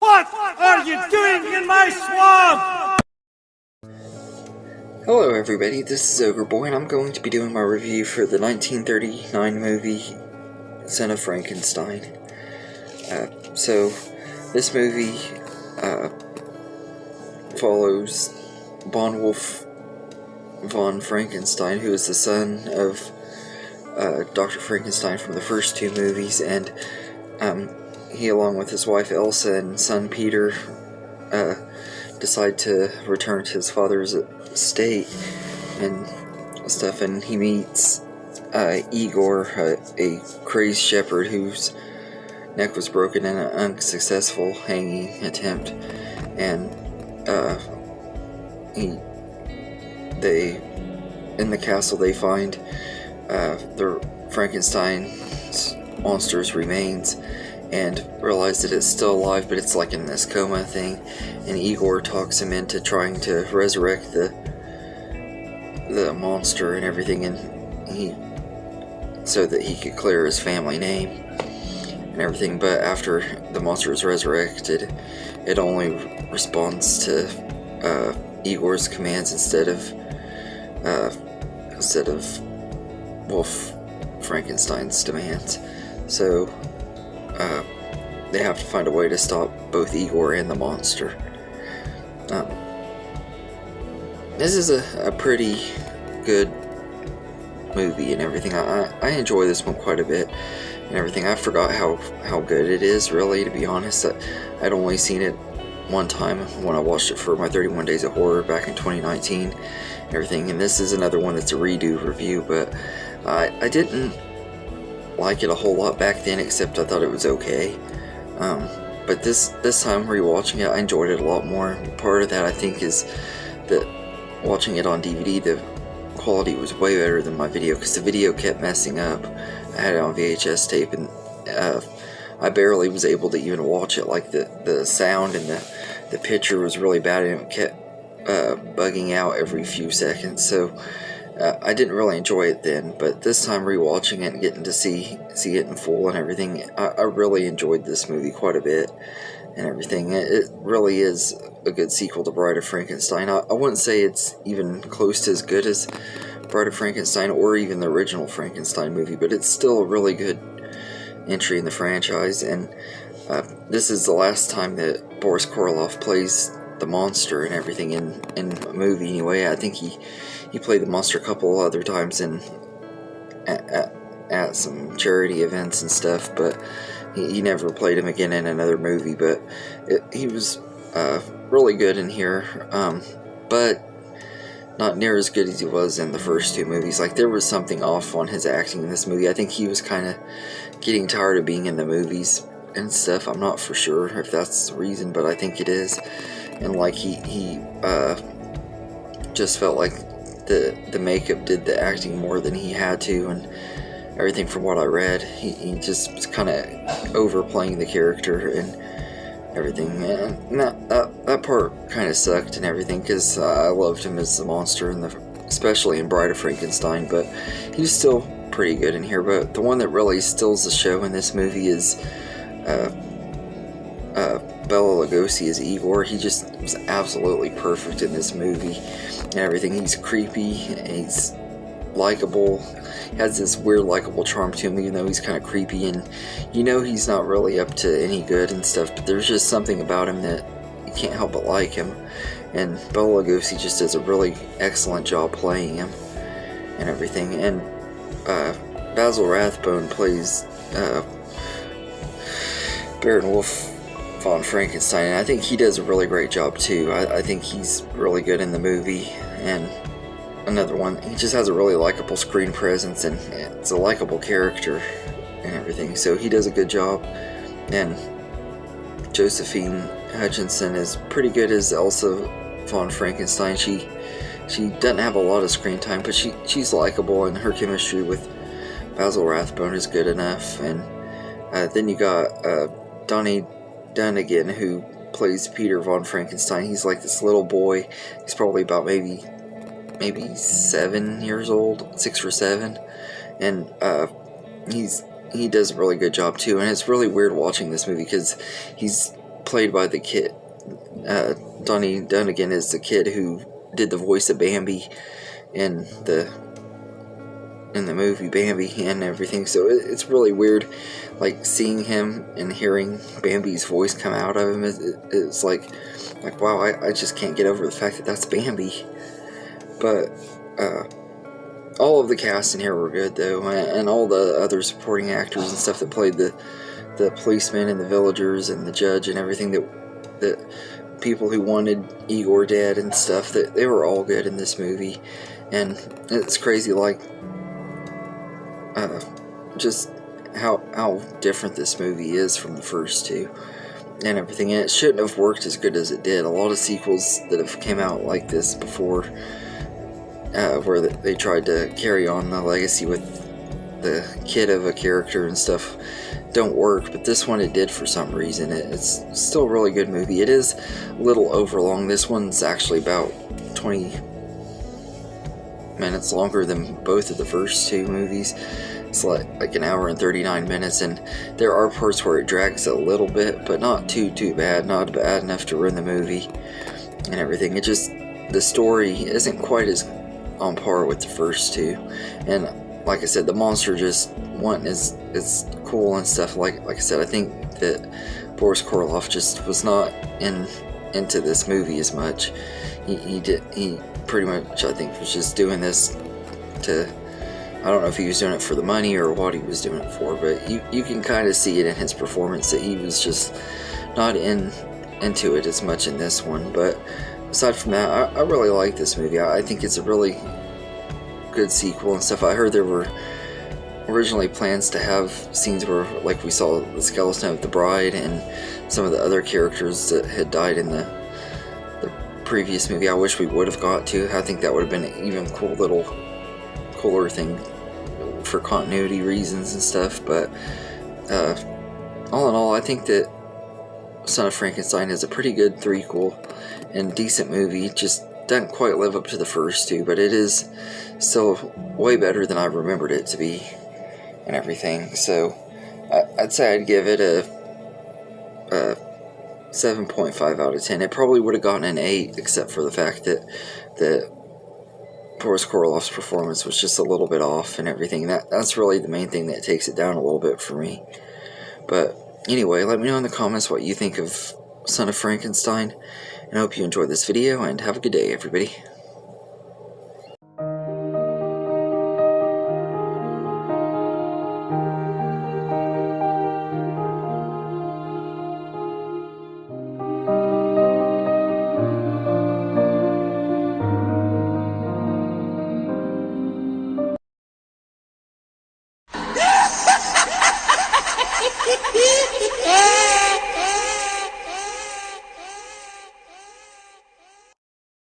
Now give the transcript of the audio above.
What are you doing in my swamp? Hello everybody, this is Ogre Boy, and I'm going to be doing my review for the 1939 movie, Son of Frankenstein. So, this movie follows Bonwolf von Frankenstein, who is the son of Dr. Frankenstein from the first two movies, and he, along with his wife Elsa and son Peter, decide to return to his father's estate and stuff, and he meets Igor, a crazed shepherd whose neck was broken in an unsuccessful hanging attempt, and in the castle they find the Frankenstein's monster's remains and realize that it's still alive, but it's like in this coma thing, and Igor talks him into trying to resurrect the monster and everything, and so that he could clear his family name and everything. But after the monster is resurrected, it only responds to Igor's commands instead of Wolf Frankenstein's demands. So they have to find a way to stop both Igor and the monster. This is a pretty good movie and everything. I enjoy this one quite a bit and everything. I forgot how good it is, really, to be honest. I'd only seen it one time when I watched it for my 31 Days of Horror back in 2019 and everything, and this is another one that's a redo review, but I didn't like it a whole lot back then, except I thought it was okay. But this time rewatching it, I enjoyed it a lot more. Part of that, I think, is that watching it on DVD, the quality was way better than my video, because the video kept messing up. I had it on VHS tape, and I barely was able to even watch it. Like the sound and the picture was really bad, and it kept bugging out every few seconds. So I didn't really enjoy it then, but this time rewatching it and getting to see it in full and everything, I really enjoyed this movie quite a bit and everything. It really is a good sequel to Bride of Frankenstein. I wouldn't say it's even close to as good as Bride of Frankenstein or even the original Frankenstein movie, but it's still a really good entry in the franchise, and this is the last time that Boris Karloff plays the monster and everything in a movie anyway. I think he played the monster a couple other times at some charity events and stuff, but he never played him again in another movie. But he was really good in here, but not near as good as he was in the first two movies. Like, there was something off on his acting in this movie. I think he was kind of getting tired of being in the movies and stuff. I'm not for sure if that's the reason, but I think it is. And like he just felt like the makeup did the acting more than he had to, and everything. From what I read, he just was kind of overplaying the character and everything, and that part kind of sucked and everything, because I loved him as the monster, especially in Bride of Frankenstein, but he's still pretty good in here. But the one that really steals the show in this movie is Bela Lugosi as Igor. He just was absolutely perfect in this movie and everything. He's creepy, he's likable, he has this weird likable charm to him, even though he's kind of creepy, and you know he's not really up to any good and stuff, but there's just something about him that you can't help but like him, and Bela Lugosi just does a really excellent job playing him and everything. And Basil Rathbone plays Baron Wolf von Frankenstein, and I think he does a really great job too. I think he's really good in the movie, and another one, he just has a really likable screen presence, and it's a likable character and everything, so he does a good job. And Josephine Hutchinson is pretty good as Elsa von Frankenstein. She doesn't have a lot of screen time, but she's likable, and her chemistry with Basil Rathbone is good enough. And then you got Donnie Dunnigan, who plays Peter von Frankenstein. He's like this little boy. He's probably about maybe 7 years old, 6 or 7, and he does a really good job too. And it's really weird watching this movie, because he's played by the kid. Donnie Dunnigan is the kid who did the voice of Bambi in the movie Bambi and everything. So it's really weird, like seeing him and hearing Bambi's voice come out of him. It's like wow, I just can't get over the fact that that's Bambi. But all of the cast in here were good though, and all the other supporting actors and stuff that played the policemen and the villagers and the judge and everything, that people who wanted Igor dead and stuff, that they were all good in this movie. And it's crazy, like just how different this movie is from the first two and everything. And it shouldn't have worked as good as it did. A lot of sequels that have came out like this before, where they tried to carry on the legacy with the kid of a character and stuff, don't work, but this one it did for some reason. It's still a really good movie. It is a little overlong. This one's actually about 20 minutes longer than both of the first two movies. It's like an hour and 39 minutes, and there are parts where it drags a little bit, but not too bad, not bad enough to ruin the movie and everything. It just, the story isn't quite as on par with the first two, and like I said, the monster just it's cool and stuff. Like I said, I think that Boris Karloff just was not into this movie as much. He pretty much, I think, was just doing this to, I don't know if he was doing it for the money or what he was doing it for, but you can kind of see it in his performance that he was just not into it as much in this one. But aside from that, I really like this movie. I think it's a really good sequel and stuff. I heard there were originally plans to have scenes where, like, we saw the skeleton of the bride and some of the other characters that had died in the previous movie. I wish we would have got to. I think that would have been an even cooler thing for continuity reasons and stuff. But all in all, I think that Son of Frankenstein is a pretty good threequel and decent movie. Just doesn't quite live up to the first two, but it is still way better than I remembered it to be and everything. So I'd say I'd give it a 7.5 out of 10. It probably would have gotten an 8, except for the fact that Boris Karloff's performance was just a little bit off and everything. That's really the main thing that takes it down a little bit for me. But anyway, let me know in the comments what you think of Son of Frankenstein, and I hope you enjoyed this video, and have a good day, everybody.